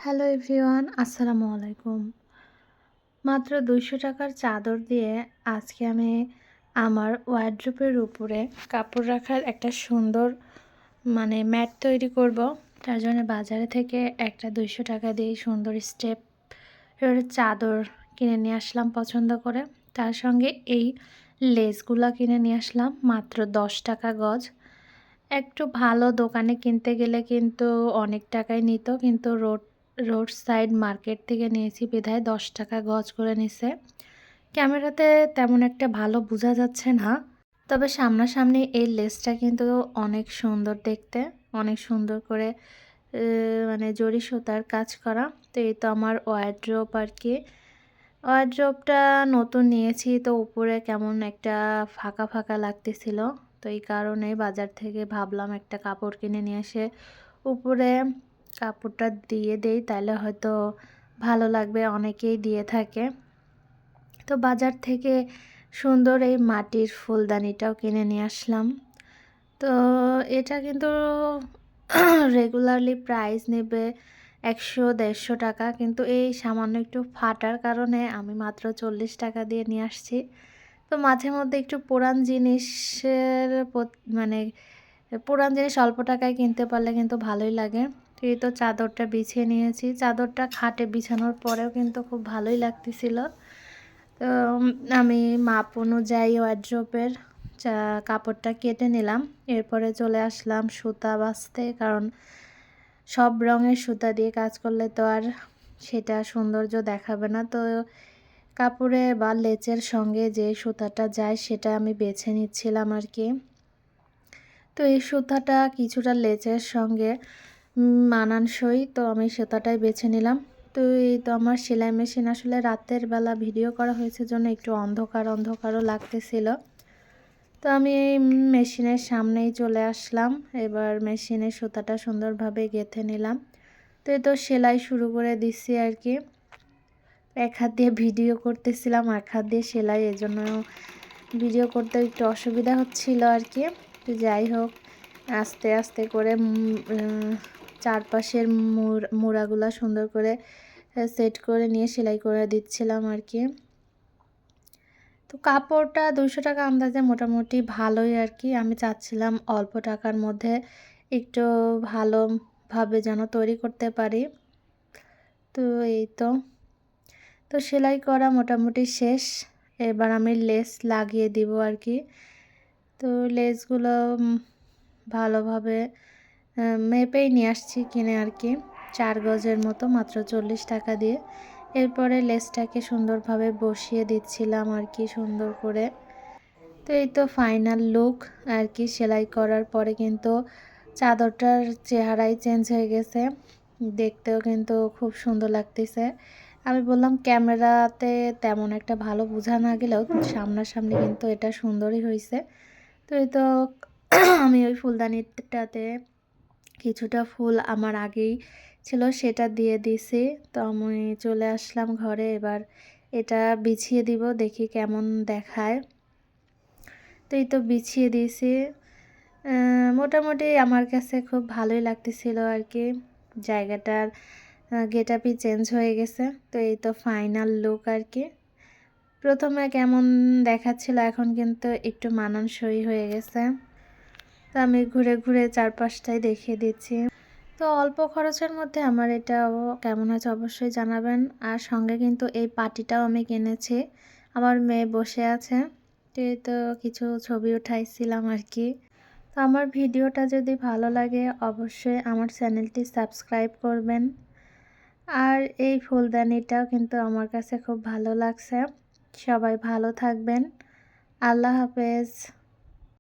Hello everyone, আসসালামু আলাইকুম। মাত্র ২০০ টাকার চাদর দিয়ে আজকে আমি আমার ওয়ারড্রোবের উপরে কাপড় রাখার একটা সুন্দর ম্যাট তৈরি করব। তার জন্য বাজারে থেকে একটা ২০০ টাকা দিয়ে সুন্দর স্টেপ চাদর কিনে নিয়ে আসলাম পছন্দ করে। তার সঙ্গে এই লেসগুলো কিনে নিয়ে আসলাম মাত্র ১০ টাকা গজ। একটু ভালো দোকানে কিনতে গেলে কিন্তু অনেক টাকাই নিত, কিন্তু রোড সাইড মার্কেট থেকে নিয়েছি বিধায় ১০ টাকা গজ করে নিছে। ক্যামেরাতে তেমন একটা ভালো বোঝা যাচ্ছে না, তবে সামনাসামনি এই লেসটা কিন্তু অনেক সুন্দর দেখতে, অনেক সুন্দর করে জরি সুতার কাজ করা। তো এই তো আমার ওয়ারড্রোব আর কি। ওয়ারড্রোবটা নতুন নিয়েছি, তো উপরে কেমন একটা ফাঁকা ফাঁকা লাগতেছিল। তো এই কারণে বাজার থেকে ভাবলাম একটা কাপড় কিনে নিয়ে এসে উপরে কাপড়টা দিয়ে দেই, তাহলে হয়তো ভালো লাগবে, অনেকেই দিয়ে থাকে। তো বাজার থেকে সুন্দর এই মাটির ফুলদানিটাও কিনে নিয়ে আসলাম। তো এটা কিন্তু রেগুলারলি প্রাইস নেবে ১০০-১৫০ টাকা, কিন্তু এই সামান্য একটু ফাটার কারণে আমি মাত্র ৪০ টাকা দিয়ে নিয়ে আসছি। তো মাঝে মধ্যে একটু পুরান জিনিসের পুরান জিনিস অল্প টাকায় কিনতে পারলে কিন্তু ভালোই লাগে। তো এই তো চাদরটা বিছিয়ে নিয়েছি। চাদরটা খাটে বিছানোর পরেও কিন্তু খুব ভালোই লাগতেছিল। তো আমি মাপ অনুযায়ী ওয়ারড্রোবের কাপড়টা কেটে নিলাম। এরপরে চলে আসলাম সুতা বাছতে, কারণ সব রঙের সুতা দিয়ে কাজ করলে তো আর সেটা সৌন্দর্য দেখাবে না। তো কাপড়ে বা লেচের সঙ্গে যে সুতাটা যায় সেটা আমি বেছে নিচ্ছিলাম আর কি। তো এই সুতাটা কিছুটা লেচের সঙ্গে মানানসই, তো আমি সুতাটাই বেছে নিলাম। তো এই তো আমার সেলাই মেশিন আসলে রাতের বেলা ভিডিও করা হয়েছে জন্য একটু অন্ধকার অন্ধকারও লাগতেছিল। তো আমি এই মেশিনের সামনেই চলে আসলাম। এবার মেশিনের সুতাটা সুন্দরভাবে গেঁথে নিলাম। তো এই তো সেলাই শুরু করে দিচ্ছি আর কি। এক হাত দিয়ে ভিডিও করতেছিলাম, এক হাত দিয়ে সেলাই, এজন্য ভিডিও করতে একটু অসুবিধা হচ্ছিল আর কি। তো যাই হোক, আস্তে আস্তে করে চারপাশের মুড়াগুলো সুন্দর করে সেট করে নিয়ে সেলাই করে দিচ্ছিলাম আর কি। তো কাপড়টা ২০০ টাকা আন্দাজে মোটামুটি ভালোই আর কি। আমি চাচ্ছিলাম অল্প টাকার মধ্যে একটু ভালোভাবে যেন তৈরি করতে পারি। তো এই তো সেলাই করা মোটামুটি শেষ। এবার আমি লেস লাগিয়ে দিব আর কি। তো লেসগুলো ভালোভাবে মেপেই নিয়ে আসছি কিনে আর কি, ৪ গজের মতো মাত্র ৪০ টাকা দিয়ে। এরপরে লেসটাকে সুন্দরভাবে বসিয়ে দিচ্ছিলাম আর কি, সুন্দর করে। তো এই তো ফাইনাল লুক আর কি। সেলাই করার পরে কিন্তু চাদরটার চেহারাই চেঞ্জ হয়ে গেছে, দেখতেও কিন্তু খুব সুন্দর লাগতেছে। আমি বললাম ক্যামেরাতে তেমন একটা ভালো বোঝা না গেলেও সামনাসামনি কিন্তু এটা সুন্দরই হয়েছে। তো এই তো আমি ওই ফুলদানিটাতে কিছুটা ফুল আমার আগেই ছিল, সেটা দিয়ে দিছি। তো আমি চলে আসলাম ঘরে, এবার এটা বিছিয়ে দিব, দেখি কেমন দেখায়। তো এই তো বিছিয়ে দিয়েছি। মোটামুটি আমার কাছে খুব ভালোই লাগতেছিল আর কি। জায়গাটার গেটআপই চেঞ্জ হয়ে গেছে। তো এই তো ফাইনাল লুক আর কি। প্রথমে কেমন দেখাচ্ছিল, এখন কিন্তু একটু মানানসই হয়ে গেছে। তো আমি ঘুরে ঘুরে চারপাশটাই দেখিয়ে দিচ্ছি। তো অল্প খরচের মধ্যে আমার এটাও কেমন হয়েছে অবশ্যই জানাবেন। আর সঙ্গে কিন্তু এই পাটিটাও আমি কিনেছি, আমার মেয়ে বসে আছে। তো এই তো কিছু ছবি উঠাইছিলাম আর কি। তো আমার ভিডিওটা যদি ভালো লাগে অবশ্যই আমার চ্যানেলটি সাবস্ক্রাইব করবেন। আর এই ফুলদানিটাও কিন্তু আমার কাছে খুব ভালো লাগছে। সবাই ভালো থাকবেন। আল্লাহ হাফেজ।